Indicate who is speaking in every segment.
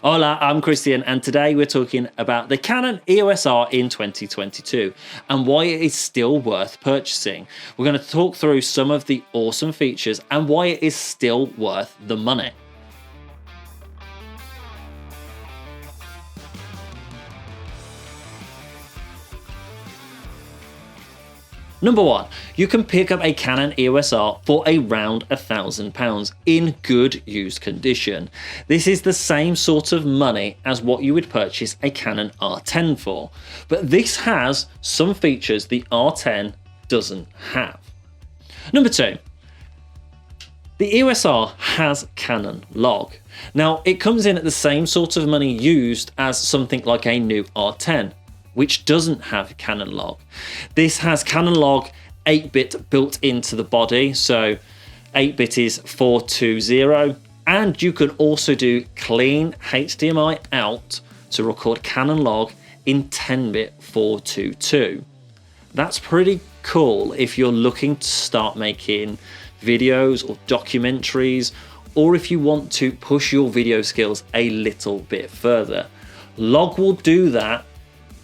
Speaker 1: Hola, I'm Christian, and today we're talking about the Canon EOS R in 2022 and why it is still worth purchasing. We're going to talk through some of the awesome features and why it is still worth the money. Number one, you can pick up a Canon EOS R for around £1,000 in good used condition. This is the same sort of money as what you would purchase a Canon R10 for, but this has some features the R10 doesn't have. Number two, the EOS R has Canon Log. Now, it comes in at the same sort of money used as something like a new R10, which doesn't have Canon Log. This has Canon Log 8-bit built into the body, so 8-bit is 420, and you can also do clean HDMI out to record Canon Log in 10-bit 422. That's pretty cool if you're looking to start making videos or documentaries, or if you want to push your video skills a little bit further. Log will do that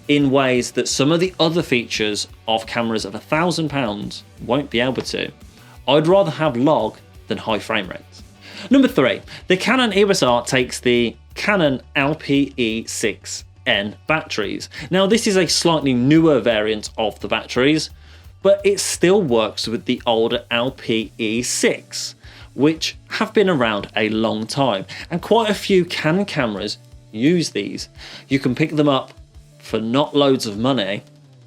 Speaker 1: in ways that some of the other features of cameras of £1,000 won't be able to. I'd rather have Log than high frame rates. Number three, the Canon EOS R takes the Canon LPE6N batteries. Now, this is a slightly newer variant of the batteries, but it still works with the older LPE6, which have been around a long time, and quite a few Canon cameras use these. You can pick them up for not loads of money,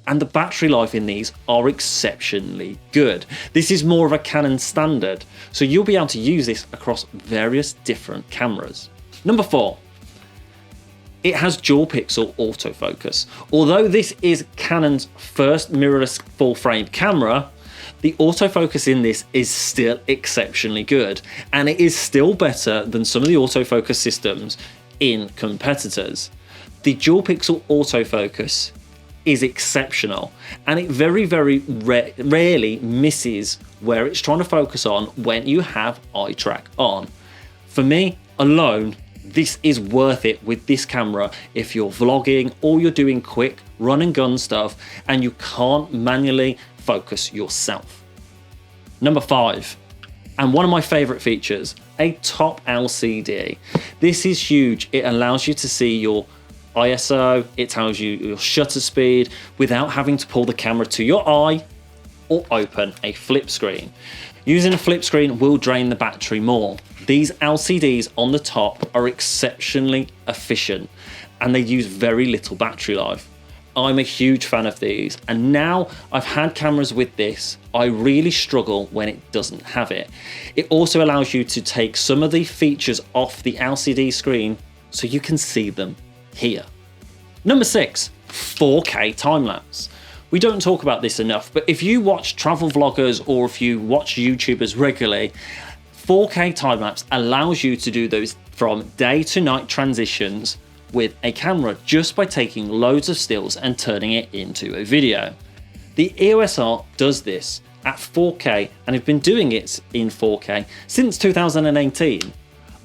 Speaker 1: and the battery life in these are exceptionally good. This is more of a Canon standard, so you'll be able to use this across various different cameras. Number four, it has dual pixel autofocus. Although this is Canon's first mirrorless full frame camera, the autofocus in this is still exceptionally good, and it is still better than some of the autofocus systems in competitors. The dual pixel autofocus is exceptional, and it very rarely misses where it's trying to focus on when you have eye track on. For me alone, this is worth it with this camera if you're vlogging or you're doing quick run and gun stuff and you can't manually focus yourself. Number five, and one of my favorite features, a top LCD. This is huge. It allows you to see your ISO, it tells you your shutter speed without having to pull the camera to your eye or open a flip screen. Using a flip screen will drain the battery more. These LCDs on the top are exceptionally efficient and they use very little battery life. I'm a huge fan of these, and now I've had cameras with this, I really struggle when it doesn't have it. It also allows you to take some of the features off the LCD screen so you can see them here. Number six, 4K time lapse. We don't talk about this enough, but if you watch travel vloggers or if you watch YouTubers regularly, 4K time lapse allows you to do those from day to night transitions with a camera just by taking loads of stills and turning it into a video. The EOS R does this at 4K and have been doing it in 4K since 2018.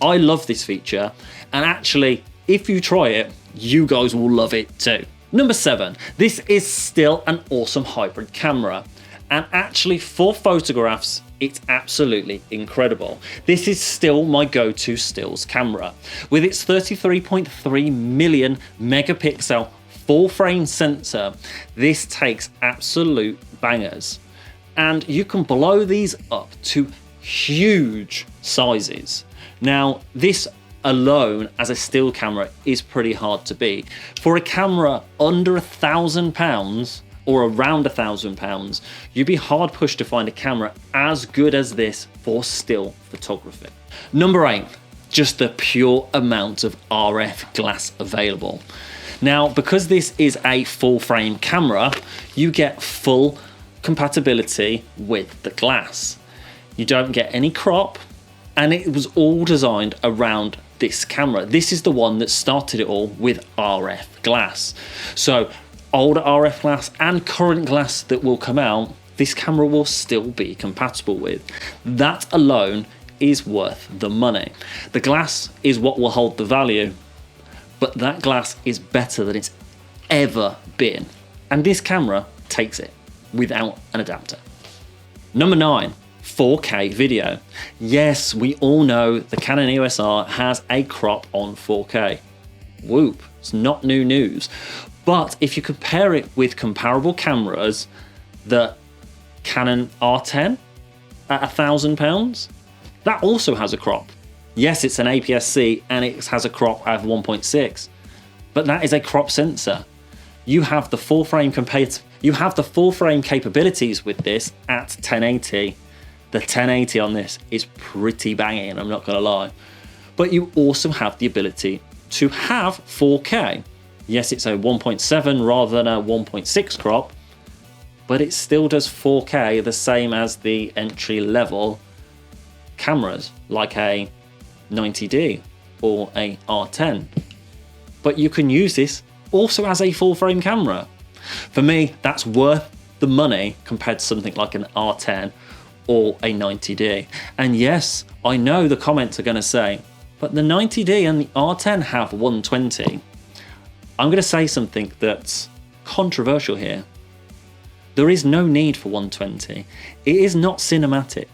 Speaker 1: I love this feature, and actually, if you try it, you guys will love it too. Number seven, this is still an awesome hybrid camera, and actually for photographs, it's absolutely incredible. This is still my go-to stills camera. With its 33.3 million megapixel full frame sensor, this takes absolute bangers. And you can blow these up to huge sizes. Now, this alone as a still camera is pretty hard to beat. For a camera under £1,000 or around £1,000, you'd be hard pushed to find a camera as good as this for still photography. Number eight, just the pure amount of RF glass available. Now, because this is a full frame camera, you get full compatibility with the glass. You don't get any crop, and it was all designed around this camera. This is the one that started it all with RF glass. So older RF glass and current glass that will come out, this camera will still be compatible with. That alone is worth the money. The glass is what will hold the value, but that glass is better than it's ever been. And this camera takes it without an adapter. Number 9, 4K video. Yes, we all know the Canon EOS R has a crop on 4K. Whoop, it's not new news. But if you compare it with comparable cameras, the Canon R10 at £1,000, that also has a crop. Yes, it's an APS-C and it has a crop of 1.6, but that is a crop sensor. You have the full frame capabilities with this at 1080. The 1080 on this is pretty banging, I'm not gonna lie. But you also have the ability to have 4K. Yes, it's a 1.7 rather than a 1.6 crop, but it still does 4K the same as the entry level cameras like a 90D or a R10. But you can use this also as a full frame camera. For me, that's worth the money compared to something like an R10 or a 90D. And yes, I know the comments are going to say, but the 90D and the R10 have 120. I'm going to say something that's controversial here. There is no need for 120. It is not cinematic.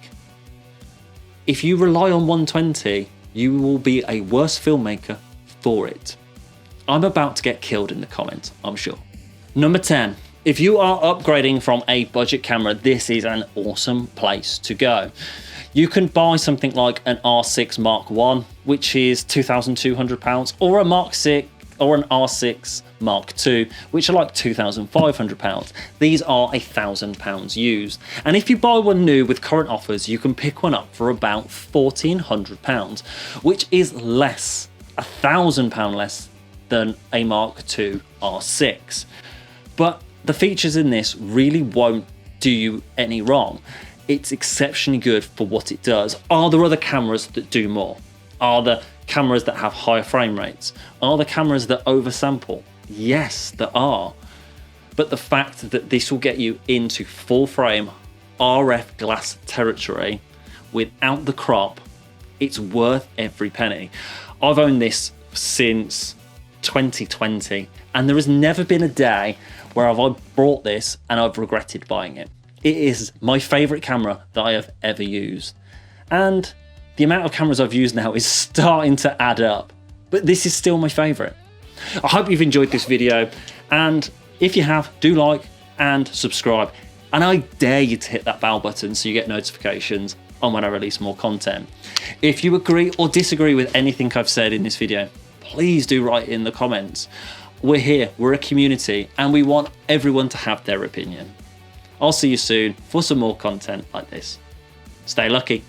Speaker 1: If you rely on 120, you will be a worse filmmaker for it. I'm about to get killed in the comments, I'm sure. Number 10. If you are upgrading from a budget camera, this is an awesome place to go. You can buy something like an R6 Mark I, which is £2,200, or a Mark VI or an R6 Mark II, which are like £2,500. These are £1,000 used. And if you buy one new with current offers, you can pick one up for about £1,400, which is less, £1,000 less than a Mark II R6. But the features in this really won't do you any wrong. It's exceptionally good for what it does. Are there other cameras that do more? Are there cameras that have higher frame rates? Are there cameras that oversample? Yes, there are. But the fact that this will get you into full frame RF glass territory without the crop, it's worth every penny. I've owned this since 2020 and there has never been a day where I've bought this and I've regretted buying it. It is my favourite camera that I have ever used. And the amount of cameras I've used now is starting to add up, but this is still my favourite. I hope you've enjoyed this video, and if you have, do like and subscribe. And I dare you to hit that bell button so you get notifications on when I release more content. If you agree or disagree with anything I've said in this video, please do write in the comments. We're here, we're a community, and we want everyone to have their opinion. I'll see you soon for some more content like this. Stay lucky.